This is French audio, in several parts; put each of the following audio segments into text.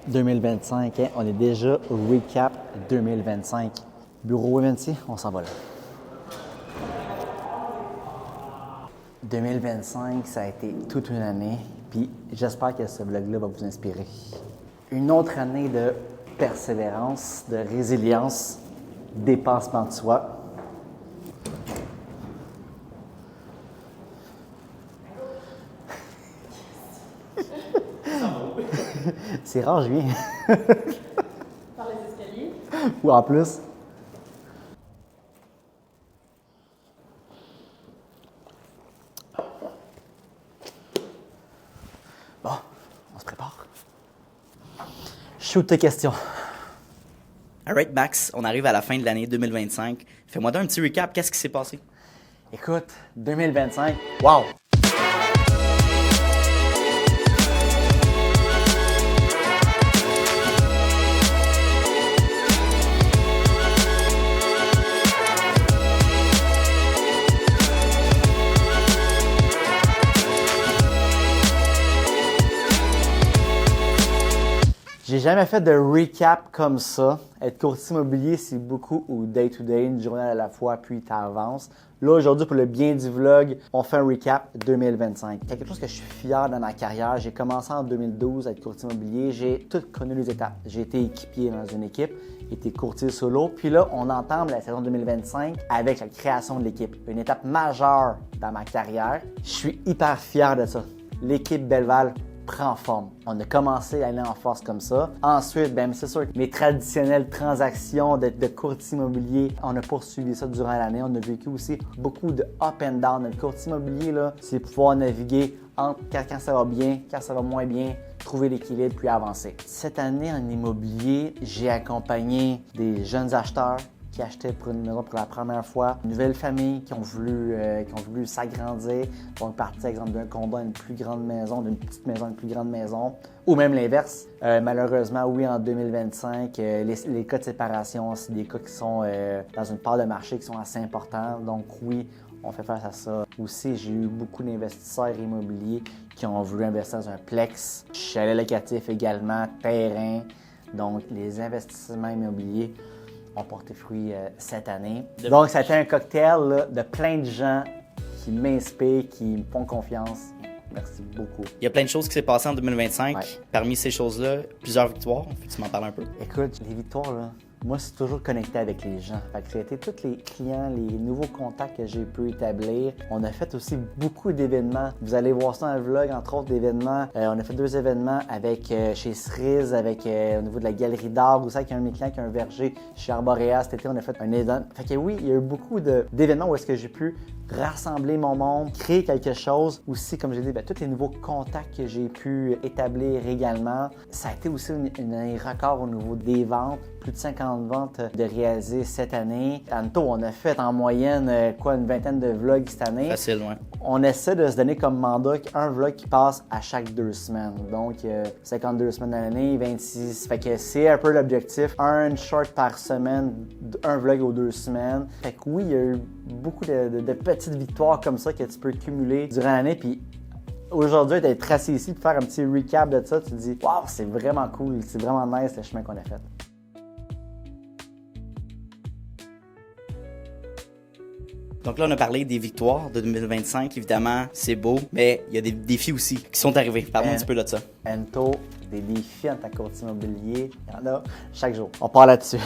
2025, hein? On est déjà au recap 2025. Bureau Eventy, on s'en va là. 2025, ça a été toute une année, puis j'espère que ce vlog-là va vous inspirer. Une autre année de persévérance, de résilience, dépassement de soi. C'est rare, je viens. Par les escaliers. Ou en plus. Bon, on se prépare. Shoot tes questions. Alright, Max, on arrive à la fin de l'année 2025. Fais-moi donc un petit recap, qu'est-ce qui s'est passé? Écoute, 2025, wow! J'ai jamais fait de recap comme ça. Être courtier immobilier, c'est beaucoup au day-to-day, une journée à la fois, puis tu avances. Là, aujourd'hui, pour le bien du vlog, on fait un recap 2025. Quelque chose que je suis fier dans ma carrière. J'ai commencé en 2012 à être courtier immobilier. J'ai tout connu les étapes. J'ai été équipier dans une équipe, été courtier solo. Puis là, on entame la saison 2025 avec la création de l'équipe. Une étape majeure dans ma carrière. Je suis hyper fier de ça. L'équipe Belval prend forme. On a commencé à aller en force comme ça. Ensuite, ben c'est sûr que mes traditionnelles transactions de courtier immobilier, on a poursuivi ça durant l'année. On a vécu aussi beaucoup de up and down. Le courtier immobilier, là, c'est pouvoir naviguer entre quand ça va bien, quand ça va moins bien, trouver l'équilibre puis avancer. Cette année en immobilier, j'ai accompagné des jeunes acheteurs qui achetaient pour une maison pour la première fois, une nouvelle famille qui ont voulu s'agrandir, donc partir, exemple, d'un condo à une plus grande maison, d'une petite maison à une plus grande maison, ou même l'inverse. Malheureusement, oui, en 2025, les cas de séparation, c'est des cas qui sont dans une part de marché qui sont assez importants, donc oui, on fait face à ça. Aussi, j'ai eu beaucoup d'investisseurs immobiliers qui ont voulu investir dans un plex, chalet locatif également, terrain, donc les investissements immobiliers ont porté fruit cette année. Donc, ça a été un cocktail là, de plein de gens qui m'inspirent, qui me font confiance. Merci beaucoup. Il y a plein de choses qui s'est passées en 2025. Ouais. Parmi ces choses-là, plusieurs victoires. Tu m'en parles un peu? Écoute, les victoires, là, moi, c'est toujours connecté avec les gens. Fait que c'était tous les clients, les nouveaux contacts que j'ai pu établir. On a fait aussi beaucoup d'événements. Vous allez voir ça dans le vlog, entre autres d'événements. On a fait 2 événements avec chez Cerise, avec au niveau de la galerie d'art. Vous savez qu'il y a un de mes clients qui a un verger chez Arborea. Cet été, on a fait un événement. Fait que oui, il y a eu beaucoup d'événements où est-ce que j'ai pu rassembler mon monde, créer quelque chose. Aussi, comme j'ai dit, tous les nouveaux contacts que j'ai pu établir également. Ça a été aussi une année record au niveau des ventes. Plus de 50 ventes de réalisées cette année. Tantôt, on a fait en moyenne une vingtaine de vlogs cette année. Facile, ouais. On essaie de se donner comme mandat un vlog qui passe à chaque 2 semaines. Donc, 52 semaines dans l'année, 26. Fait que c'est un peu l'objectif. Un short par semaine, un vlog aux 2 semaines. Fait que oui, il y a eu beaucoup de petites victoires comme ça que tu peux cumuler durant l'année. Puis aujourd'hui, d'être assis ici et faire un petit recap de ça, tu te dis « Wow, c'est vraiment cool, c'est vraiment nice le chemin qu'on a fait. » Donc là, on a parlé des victoires de 2025. Évidemment, c'est beau, mais il y a des défis aussi qui sont arrivés. Parle-moi un petit peu de ça. Ento, des défis en tant que courtier immobilier, il y en a chaque jour. On part là-dessus.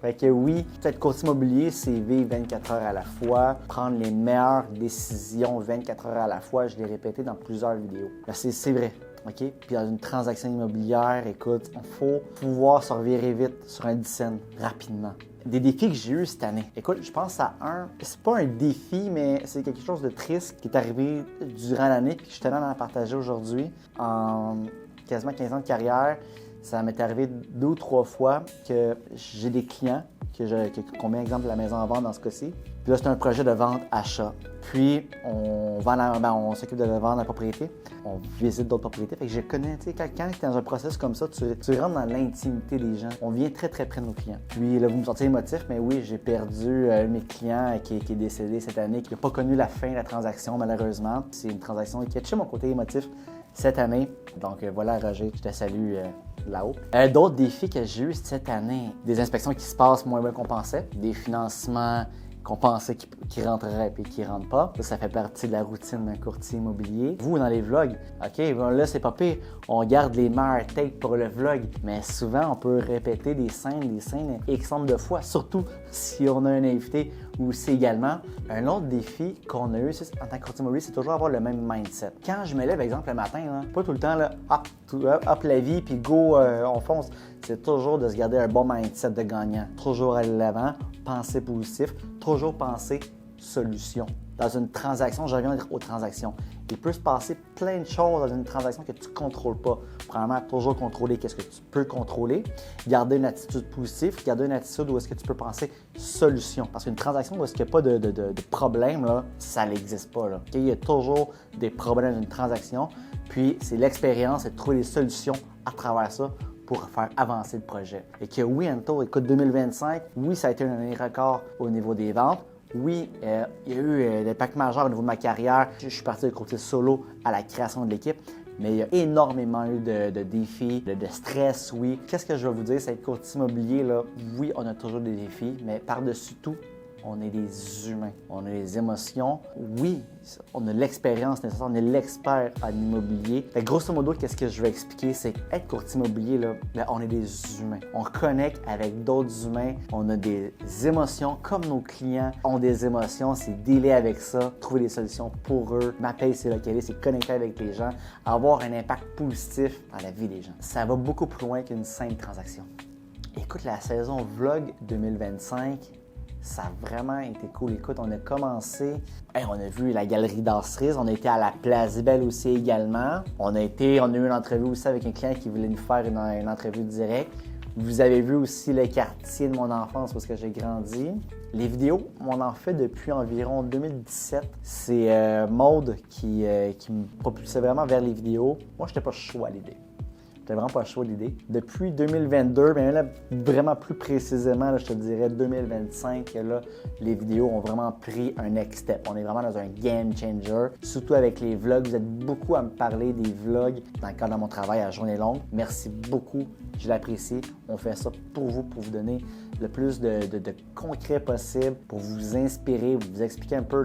Fait que oui, être courtier immobilier, c'est vivre 24 heures à la fois, prendre les meilleures décisions 24 heures à la fois. Je l'ai répété dans plusieurs vidéos. C'est vrai. OK? Puis dans une transaction immobilière, écoute, il faut pouvoir se revirer vite sur un dizaine rapidement. Des défis que j'ai eu cette année. Écoute, je pense à c'est pas un défi, mais c'est quelque chose de triste qui est arrivé durant l'année puis que je tenais à en partager aujourd'hui. En quasiment 15 ans de carrière, ça m'est arrivé 2 ou 3 fois que j'ai des clients qu'on met exemple la maison en vente dans ce cas-ci. Puis là, c'est un projet de vente-achat. Puis, on s'occupe de vendre la propriété. On visite d'autres propriétés. Fait que je connais, tu sais, quand tu es dans un processus comme ça, tu rentres dans l'intimité des gens. On vient très, très près de nos clients. Puis là, vous me sortez émotif, mais oui, j'ai perdu un de mes clients qui est décédé cette année, qui n'a pas connu la fin de la transaction, malheureusement. C'est une transaction qui a touché mon côté émotif cette année. Donc voilà, Roger, je te salue là-haut. D'autres défis que j'ai eu cette année, des inspections qui se passent moins bien qu'on pensait, des financements qu'on pensait qui rentreraient et qui ne rentrent pas. Ça fait partie de la routine d'un courtier immobilier. Vous, dans les vlogs, OK, bon, là, c'est pas pire. On garde les meilleurs takes pour le vlog, mais souvent, on peut répéter des scènes X nombre de fois, surtout si on a un invité ou aussi également. Un autre défi qu'on a eu en tant que courtier immobilier, c'est toujours avoir le même mindset. Quand je me lève, par exemple, le matin, là, pas tout le temps, là, hop la vie, puis go, on fonce. C'est toujours de se garder un bon mindset de gagnant. Toujours aller de l'avant, penser positif, toujours penser solution. Dans une transaction, je reviens aux transactions. Il peut se passer plein de choses dans une transaction que tu ne contrôles pas. Premièrement, toujours contrôler qu'est-ce que tu peux contrôler. Garder une attitude positive, garder une attitude où est-ce que tu peux penser solution. Parce qu'une transaction où est-ce qu'il n'y a pas de problème, là, ça n'existe pas. Là. Il y a toujours des problèmes dans une transaction. Puis, c'est l'expérience et de trouver des solutions à travers ça pour faire avancer le projet. Et que oui, Anto, écoute, 2025, oui, ça a été une année record au niveau des ventes. Oui, il y a eu l'impact majeur au niveau de ma carrière. Je suis parti de côté solo à la création de l'équipe, mais il y a énormément eu de défis, de stress, oui. Qu'est-ce que je vais vous dire, c'est que courtier immobilier, là, oui, on a toujours des défis, mais par-dessus tout, on est des humains, on a des émotions. Oui, on a l'expérience nécessaire, on est l'expert en immobilier. Fait que grosso modo, qu'est-ce que je vais expliquer, c'est qu'être courtier immobilier, là, ben, on est des humains. On connecte avec d'autres humains, on a des émotions comme nos clients ont des émotions, c'est dealer avec ça, trouver des solutions pour eux. Ma paye, c'est localer, c'est connecter avec les gens, avoir un impact positif dans la vie des gens. Ça va beaucoup plus loin qu'une simple transaction. Écoute, la saison Vlog 2025, ça a vraiment été cool. Écoute, on a commencé, on a vu la galerie d'art Cerise, on a été à la Place Belle aussi également. On a eu une entrevue aussi avec un client qui voulait nous faire une entrevue directe. Vous avez vu aussi le quartier de mon enfance parce que j'ai grandi. Les vidéos, on en fait depuis environ 2017. C'est Maude qui me propulsait vraiment vers les vidéos. Moi, je n'étais pas chaud à l'idée. J'étais vraiment pas chaud à l'idée. Depuis 2022, bien là, vraiment plus précisément, là, je te dirais 2025, là, les vidéos ont vraiment pris un next step. On est vraiment dans un game changer, surtout avec les vlogs. Vous êtes beaucoup à me parler des vlogs dans le cadre de mon travail à Journée Longue. Merci beaucoup, je l'apprécie. On fait ça pour vous donner le plus de concret possible, pour vous inspirer, vous expliquer un peu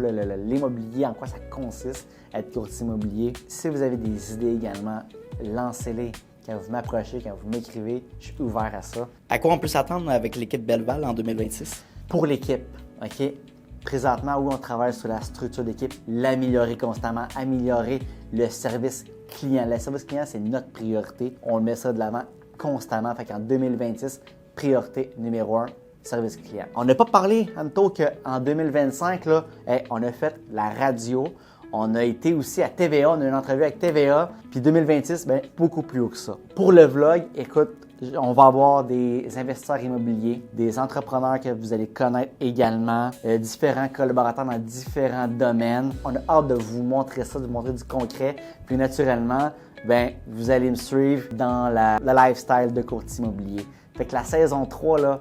l'immobilier, en quoi ça consiste, être courtier immobilier. Si vous avez des idées également, lancez-les. Quand vous m'approchez, quand vous m'écrivez, je suis ouvert à ça. À quoi on peut s'attendre avec l'équipe Belleval en 2026? Pour l'équipe, OK? Présentement, oui, on travaille sur la structure d'équipe, l'améliorer constamment, améliorer le service client. Le service client, c'est notre priorité. On le met ça de l'avant constamment. Fait qu'en 2026, priorité numéro 1, service client. On n'a pas parlé, Anto, qu'en 2025, là, on a fait la radio. On a été aussi à TVA, on a eu une entrevue avec TVA. Puis 2026, bien, beaucoup plus haut que ça. Pour le vlog, écoute, on va avoir des investisseurs immobiliers, des entrepreneurs que vous allez connaître également, différents collaborateurs dans différents domaines. On a hâte de vous montrer ça, de vous montrer du concret. Puis naturellement, bien, vous allez me suivre dans le lifestyle de courtier immobilier. Fait que la saison 3, là,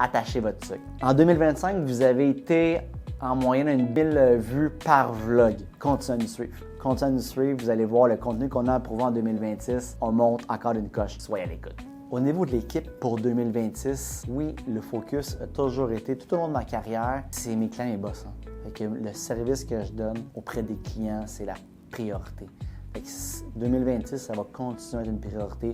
attachez votre sucre. En 2025, vous avez été en moyenne une 1000 vues par vlog. Continuez à nous suivre. Continuez à nous suivre, vous allez voir le contenu qu'on a approuvé en 2026. On monte encore une coche. Soyez à l'écoute. Au niveau de l'équipe pour 2026, oui, le focus a toujours été, tout au long de ma carrière, c'est mes clients et boss. Fait que le service que je donne auprès des clients, c'est la priorité. Fait que 2026, ça va continuer à être une priorité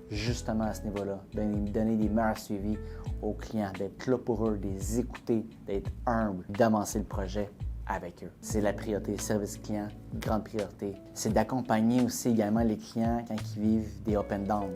justement à ce niveau-là. Donner des meilleurs suivis aux clients, d'être là pour eux, de les écouter, d'être humble, d'avancer le projet avec eux. C'est la priorité. Service client, grande priorité. C'est d'accompagner aussi également les clients quand ils vivent des up and down.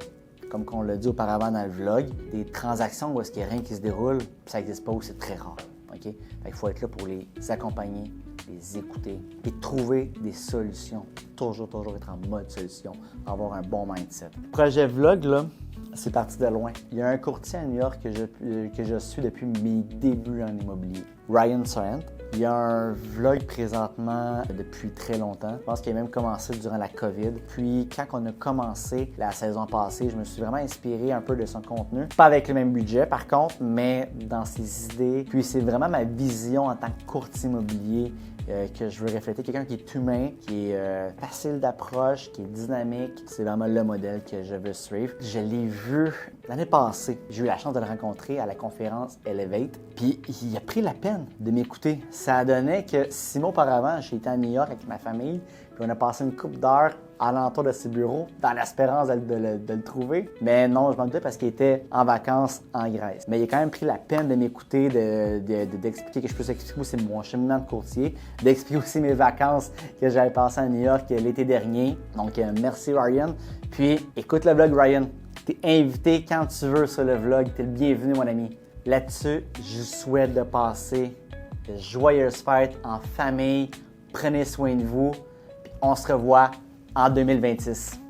Comme on l'a dit auparavant dans le vlog, des transactions où est-ce qu'il n'y a rien qui se déroule, ça n'existe pas ou c'est très rare. Okay? Il faut être là pour les accompagner, les écouter et trouver des solutions. Toujours être en mode solution, avoir un bon mindset. Projet vlog, là, c'est parti de loin. Il y a un courtier à New York que je suis depuis mes débuts en immobilier, Ryan Sorrent. Il y a un vlog présentement depuis très longtemps. Je pense qu'il a même commencé durant la COVID. Puis quand on a commencé la saison passée, je me suis vraiment inspiré un peu de son contenu. Pas avec le même budget par contre, mais dans ses idées. Puis c'est vraiment ma vision en tant que courtier immobilier que je veux refléter. Quelqu'un qui est humain, qui est facile d'approche, qui est dynamique. C'est vraiment le modèle que je veux suivre. Je l'ai vu l'année passée. J'ai eu la chance de le rencontrer à la conférence Elevate. Puis il a pris la peine de m'écouter. Ça donnait que 6 mois auparavant, j'ai été à New York avec ma famille. Puis on a passé une couple d'heures alentour de ses bureaux, dans l'espérance de le trouver. Mais non, je m'en doutais parce qu'il était en vacances en Grèce. Mais il a quand même pris la peine de m'écouter, d'expliquer que je peux expliquer aussi mon cheminement de courtier, d'expliquer aussi mes vacances que j'avais passées à New York l'été dernier. Donc, merci Ryan. Puis, écoute le vlog Ryan. T'es invité quand tu veux sur le vlog. T'es le bienvenu, mon ami. Là-dessus, je vous souhaite de passer de joyeuses fêtes en famille. Prenez soin de vous. Puis, on se revoit en 2026.